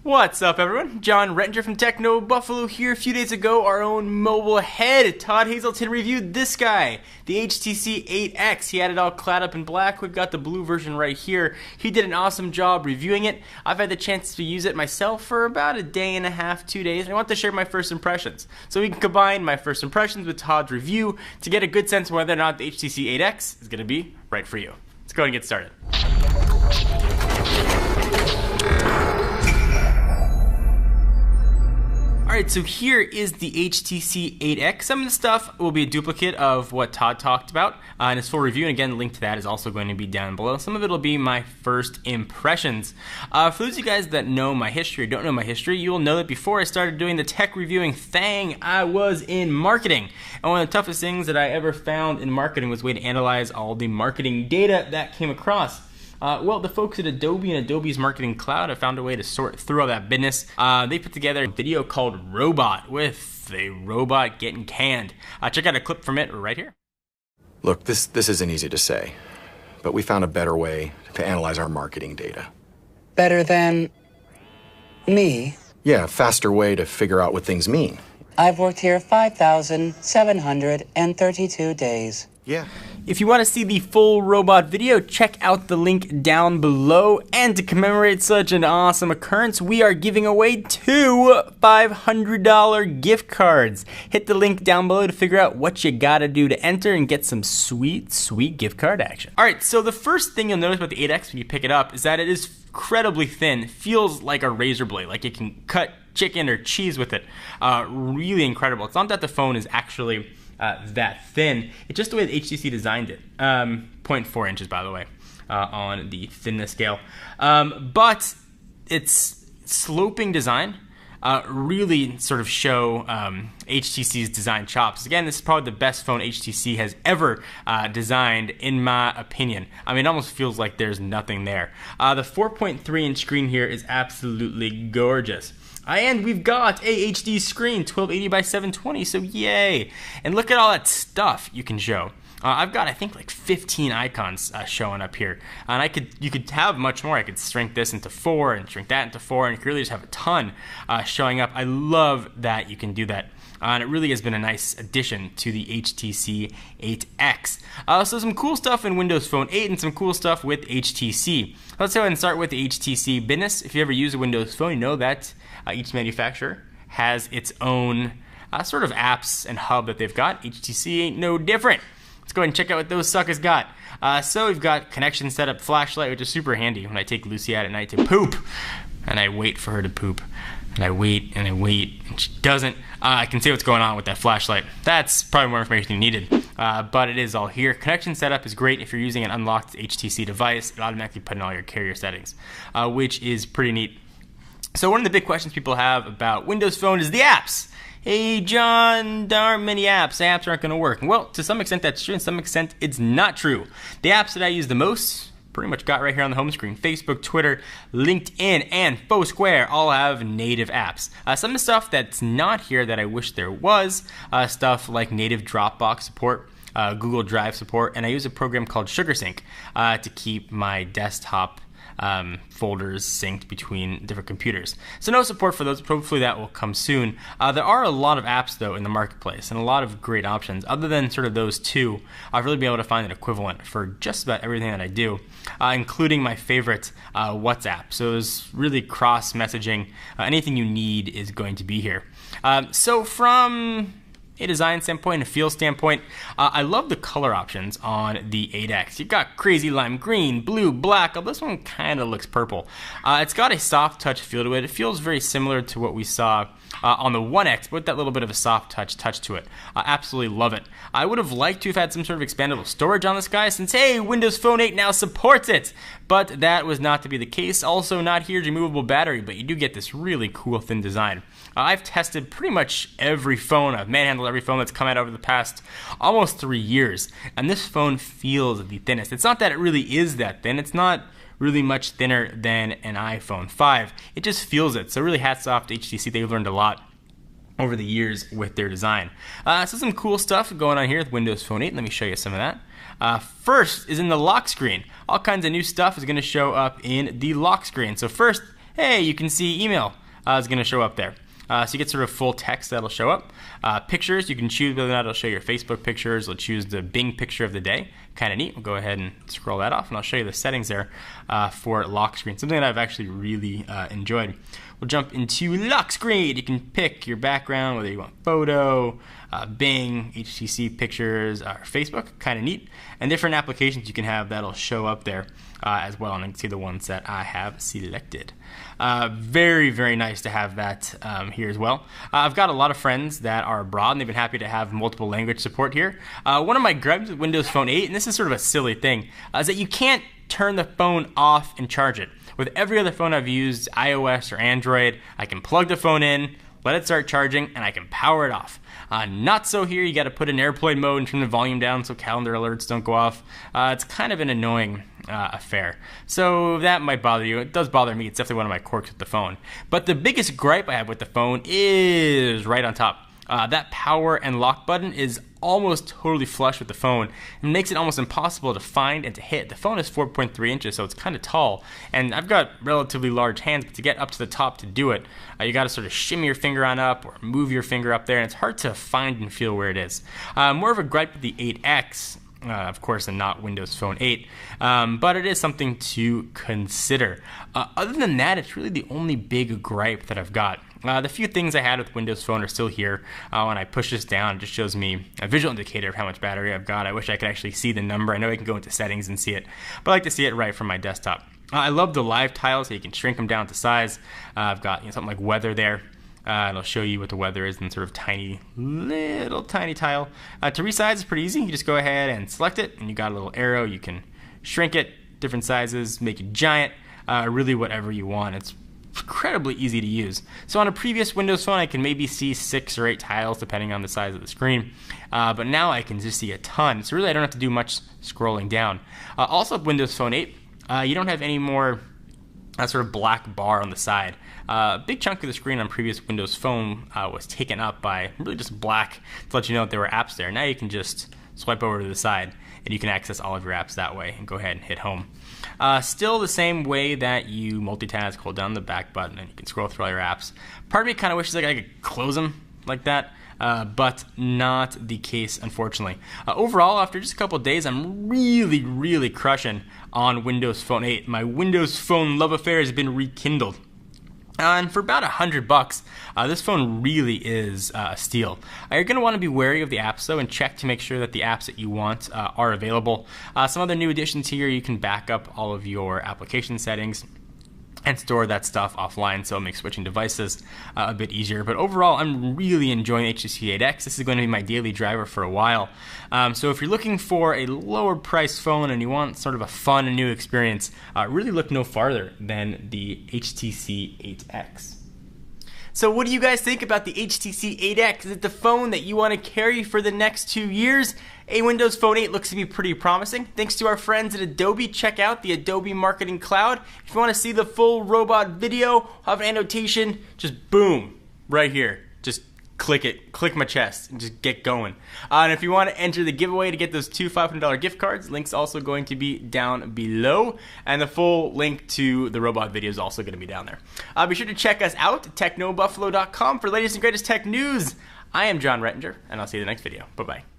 What's up, everyone? John Rettinger from Techno Buffalo here. A few days ago, our own mobile head, Todd Hazelton, reviewed this guy, the HTC 8X. He had it all clad up in black. We've got the blue version right here. He did an awesome job reviewing it. I've had the chance to use it myself for about a day and a half, 2 days, and I want to share my first impressions. So we can combine my first impressions with Todd's review to get a good sense of whether or not the HTC 8X is going to be right for you. Let's go ahead and get started. Alright, so here is the HTC 8X. Some of the stuff will be a duplicate of what Todd talked about in his full review, and again, the link to that is also going to be down below. Some of it will be my first impressions. For those of you guys that know my history or don't know my history, you will know that before I started doing the tech reviewing thing, I was in marketing. And one of the toughest things that I ever found in marketing was a way to analyze all the marketing data that came across. Well, the folks at Adobe and Adobe's Marketing Cloud have found a way to sort through all that business. They put together a video called Robot with a robot getting canned. Check out a clip from it right here. Look, this isn't easy to say, but we found a better way to analyze our marketing data. Better than me? Yeah, a faster way to figure out what things mean. I've worked here 5,732 days. Yeah. If you want to see the full robot video, check out the link down below. And to commemorate such an awesome occurrence, we are giving away 2 $500 gift cards. Hit the link down below to figure out what you gotta do to enter and get some sweet, sweet gift card action. Alright, so the first thing you'll notice about the 8X when you pick it up is that it is incredibly thin. Feels like a razor blade, like you can cut chicken or cheese with it. Really incredible. It's not that the phone is actually that thin. It's just the way that HTC designed it. 0.4 inches, by the way, on the thinness scale. But its sloping design really sort of show HTC's design chops. Again, this is probably the best phone HTC has ever designed, in my opinion. I mean, it almost feels like there's nothing there. The 4.3-inch screen here is absolutely gorgeous. And we've got a HD screen, 1280 by 720, so yay. And look at all that stuff you can show. I've got, I think, like 15 icons showing up here. And you could have much more. I could shrink this into 4 and shrink that into 4, and you could really just have a ton showing up. I love that you can do that. And it really has been a nice addition to the HTC 8X. So some cool stuff in Windows Phone 8 and some cool stuff with HTC. Let's go ahead and start with the HTC business. If you ever use a Windows Phone, you know that each manufacturer has its own sort of apps and hub that they've got. HTC ain't no different. Let's go ahead and check out what those suckers got. So we've got connection setup flashlight, which is super handy when I take Lucy out at night to poop. And I wait for her to poop. And I wait, and she doesn't. I can see what's going on with that flashlight. That's probably more information you needed, but it is all here. Connection setup is great if you're using an unlocked HTC device. It automatically puts in all your carrier settings, which is pretty neat. So one of the big questions people have about Windows Phone is the apps. Hey, John, there aren't many apps. The apps aren't going to work. Well, to some extent that's true, and to some extent it's not true. The apps that I use the most, pretty much got right here on the home screen. Facebook, Twitter, LinkedIn, and Foursquare all have native apps. Some of the stuff that's not here that I wish there was, stuff like native Dropbox support, Google Drive support, and I use a program called SugarSync to keep my desktop folders synced between different computers. So no support for those. Hopefully that will come soon. There are a lot of apps though in the marketplace and a lot of great options. Other than sort of those two, I've really been able to find an equivalent for just about everything that I do, including my favorite WhatsApp. So there's really cross messaging. Anything you need is going to be here. So from a design standpoint, a feel standpoint, I love the color options on the 8X. You've got crazy lime green, blue, black. Oh, this one kind of looks purple. It's got a soft touch feel to it. It feels very similar to what we saw on the 1X, but with that little bit of a soft touch to it. I absolutely love it. I would have liked to have had some sort of expandable storage on this guy since, hey, Windows Phone 8 now supports it. But that was not to be the case. Also not here, removable battery, but you do get this really cool thin design. I've tested pretty much every phone. I've manhandled every phone that's come out over the past almost 3 years. And this phone feels the thinnest. It's not that it really is that thin. It's not really much thinner than an iPhone 5. It just feels it. So really hats off to HTC. They've learned a lot over the years with their design. So some cool stuff going on here with Windows Phone 8. Let me show you some of that. First is in the lock screen. All kinds of new stuff is going to show up in the lock screen. So first, hey, you can see email is going to show up there. So you get sort of full text that'll show up. Pictures, you can choose whether or not it'll show your Facebook pictures. We'll choose the Bing picture of the day. Kind of neat. We'll go ahead and scroll that off, and I'll show you the settings there for lock screen, something that I've actually really enjoyed. We'll jump into lock screen. You can pick your background, whether you want photo, Bing, HTC pictures, or Facebook. Kind of neat. And different applications you can have that'll show up there as well, and I can see the ones that I have selected. Very, very nice to have that here as well. I've got a lot of friends that are abroad, and they've been happy to have multiple language support here. One of my gripes with Windows Phone 8, and this is sort of a silly thing, is that you can't turn the phone off and charge it. With every other phone I've used, iOS or Android, I can plug the phone in, let it start charging, and I can power it off. Not so here. You got to put in airplane mode and turn the volume down so calendar alerts don't go off. It's kind of an annoying affair. So that might bother you. It does bother me. It's definitely one of my quirks with the phone. But the biggest gripe I have with the phone is right on top. That power and lock button is almost totally flush with the phone. It makes it almost impossible to find and to hit. The phone is 4.3 inches, so it's kind of tall. And I've got relatively large hands, but to get up to the top to do it, you got to sort of shimmy your finger on up or move your finger up there, and it's hard to find and feel where it is. More of a gripe with the 8X. Of course, and not Windows Phone 8, but it is something to consider. Other than that, it's really the only big gripe that I've got. The few things I had with Windows Phone are still here. When I push this down, it just shows me a visual indicator of how much battery I've got. I wish I could actually see the number. I know I can go into settings and see it, but I like to see it right from my desktop. I love the live tiles, so you can shrink them down to size. I've got something like weather there. It'll show you what the weather is in sort of tiny, little tiny tile. To resize is pretty easy. You just go ahead and select it, and you got a little arrow. You can shrink it, different sizes, make it giant, really whatever you want. It's incredibly easy to use. So on a previous Windows Phone, I can maybe see 6 or 8 tiles depending on the size of the screen. But now I can just see a ton. So really I don't have to do much scrolling down. Also with Windows Phone 8, you don't have any more sort of black bar on the side. A big chunk of the screen on previous Windows Phone was taken up by really just black to let you know that there were apps there. Now you can just swipe over to the side and you can access all of your apps that way and go ahead and hit home. Still the same way that you multitask, hold down the back button and you can scroll through all your apps. Part of me kind of wishes like I could close them like that, but not the case, unfortunately. Overall, after just a couple of days, I'm really crushing on Windows Phone 8. My Windows Phone love affair has been rekindled. And for about $100, this phone really is a steal. You're going to want to be wary of the apps though and check to make sure that the apps that you want are available. Some other new additions here, you can back up all of your application settings and store that stuff offline, so it makes switching devices a bit easier. But overall, I'm really enjoying HTC 8X. This is going to be my daily driver for a while. So if you're looking for a lower price phone and you want sort of a fun and new experience, really look no farther than the HTC 8X. So what do you guys think about the HTC 8X? Is it the phone that you want to carry for the next 2 years? A Windows Phone 8 looks to be pretty promising. Thanks to our friends at Adobe, check out the Adobe Marketing Cloud. If you want to see the full robot video, I'll have an annotation, just boom, right here. Just click it, click my chest, and just get going. And if you want to enter the giveaway to get those 2 $500 gift cards, link's also going to be down below, and the full link to the robot video is also going to be down there. Be sure to check us out at technobuffalo.com for latest and greatest tech news. I am John Rettinger, and I'll see you in the next video. Bye-bye.